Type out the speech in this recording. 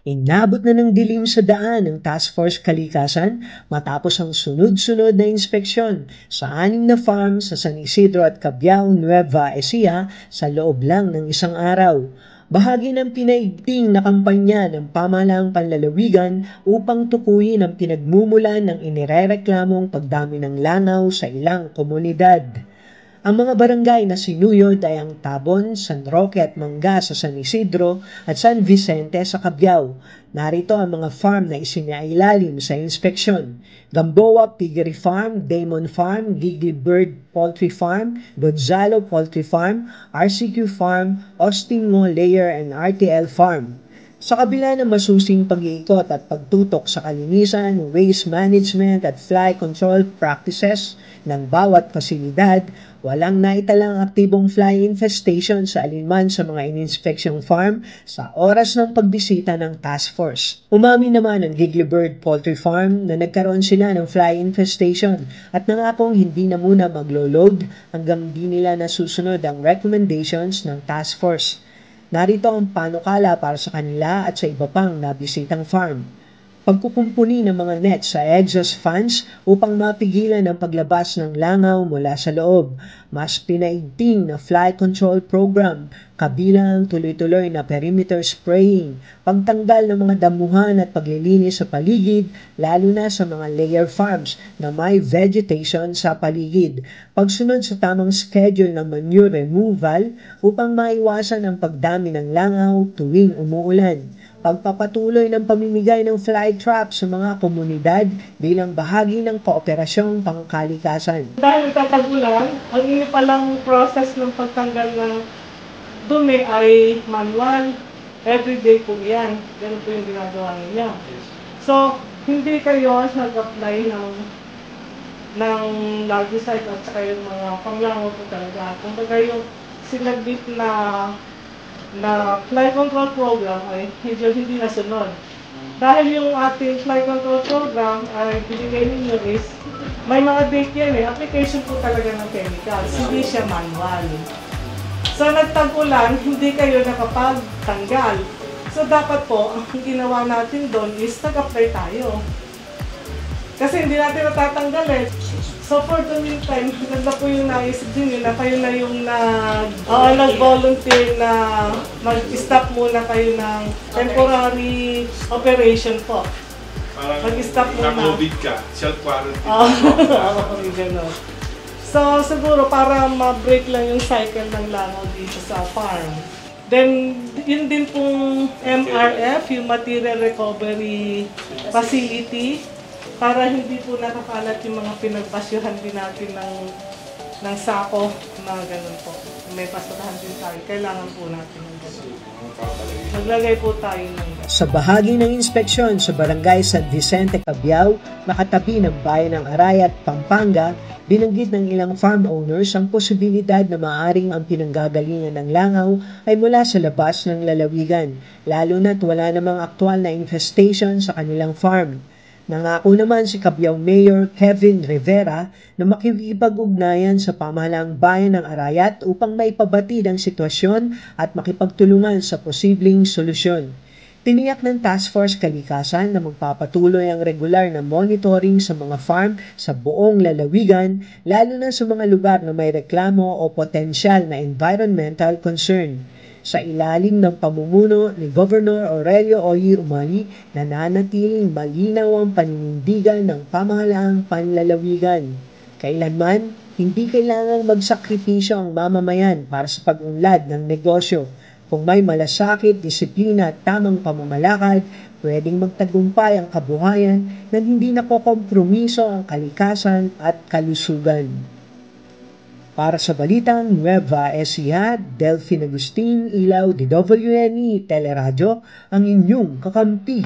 Inabot na ng dilim sa daan ng Task Force Kalikasan matapos ang sunod-sunod na inspeksyon sa 6 na farm sa San Isidro at Cabiao, Nueva Ecija sa loob lang ng isang araw. Bahagi ng pinaigting na kampanya ng pamahalaang panlalawigan upang tukuyin ang pinagmumulan ng inirereklamong pagdami ng langaw sa ilang komunidad. Ang mga barangay na sinuyod ay ang Tabon, San Roque at Manga sa San Isidro at San Vicente sa Cabiao. Narito ang mga farm na isinailalim sa inspeksyon: Gamboa Piggery Farm, Damon Farm, Gigli Bird Poultry Farm, Gonzalo Poultry Farm, RCQ Farm, Ostingo Layer and RTL Farm. Sa kabila ng masusing pag-iikot at pagtutok sa kalinisan, waste management at fly control practices ng bawat pasilidad, walang naitalang aktibong fly infestation sa alinman sa mga ininspeksyong farm sa oras ng pagbisita ng task force. Umamin naman ang Gigli Bird Poultry Farm na nagkaroon sila ng fly infestation at nangakong hindi na muna maglo-load hanggang di nila nasusunod ang recommendations ng task force. Narito ang panukala para sa kanila at sa iba pang nabisitang farm. Pagkukumpuni ng mga net sa exhaust fans upang mapigilan ang paglabas ng langaw mula sa loob. Mas pinaigting na fly control program, kabilang tuloy-tuloy na perimeter spraying, pagtanggal ng mga damuhan at paglilinis sa paligid, lalo na sa mga layer farms na may vegetation sa paligid. Pagsunod sa tamang schedule ng manure removal upang maiwasan ang pagdami ng langaw tuwing umuulan. Pagpapatuloy ng pamimigay ng fly trap sa mga komunidad bilang bahagi ng kooperasyong pangkalikasan. Dahil tatagulan, ang ini palang process ng pagtanggal ng dumi ay manual. Everyday po yan. Ganun po yung ginagawa niya. So, hindi kayo nag-apply ng largicide at saka yung mga panglango po talaga. Kung baga yung sinaglit na fly control program ay medyo hindi nasunod. Dahil yung ating fly control program ay binigay ninyo is may mga date yan application po talaga ng chemicals, hindi siya manual. So nagtag-ulan, hindi kayo nakapagtanggal. So dapat po, ang ginawa natin doon is nag-apply tayo. Kasi hindi natin natatanggal eh. So for the meantime, ganda po yung naisip din yun na kayo na yung nag-volunteer na mag-stop muna kayo ng temporary operation po. Mag-stop muna. Na-COVID ka, self-quarantine. Oo, gano'n. So siguro para ma-break lang yung cycle ng langaw dito sa farm. Then, yun din pong MRF, yung Material Recovery Facility, para hindi po nakakalat yung mga pinagpasyuhan din natin ng sako na gano'n po. May pasadahan din tayo. Kailangan po natin ng gano'n. Maglagay po tayo ng gano'n. Sa bahagi ng inspeksyon sa Barangay San Vicente, Cabiao, makatabi ng bayan ng Arayat, Pampanga, binanggit ng ilang farm owners ang posibilidad na maaring ang pinanggagalingan ng langaw ay mula sa labas ng lalawigan, lalo na't wala namang aktwal na infestation sa kanilang farm. Nangako naman si Cabiao Mayor Kevin Rivera na makikipag-ugnayan sa pamahalaang bayan ng Arayat upang maipabatid ang sitwasyon at makipagtulungan sa posibleng solusyon. Tiniyak ng Task Force Kalikasan na magpapatuloy ang regular na monitoring sa mga farm sa buong lalawigan, lalo na sa mga lugar na may reklamo o potensyal na environmental concern. Sa ilalim ng pamumuno ni Governor Aurelio Oy Umani, nananatiling malinaw ang paninindigan ng pamahalaang panlalawigan. Kailanman, hindi kailangang magsakripisyo ang mamamayan para sa pag-unlad ng negosyo. Kung may malasakit, disiplina at tamang pamamalakad, pwedeng magtagumpay ang kabuhayan na hindi nakokompromiso ang kalikasan at kalusugan. Para sa Balitang Nueva Ecija, Delphine Agustin, Ilaw, DWNE Teleradyo, ang inyong kakampi.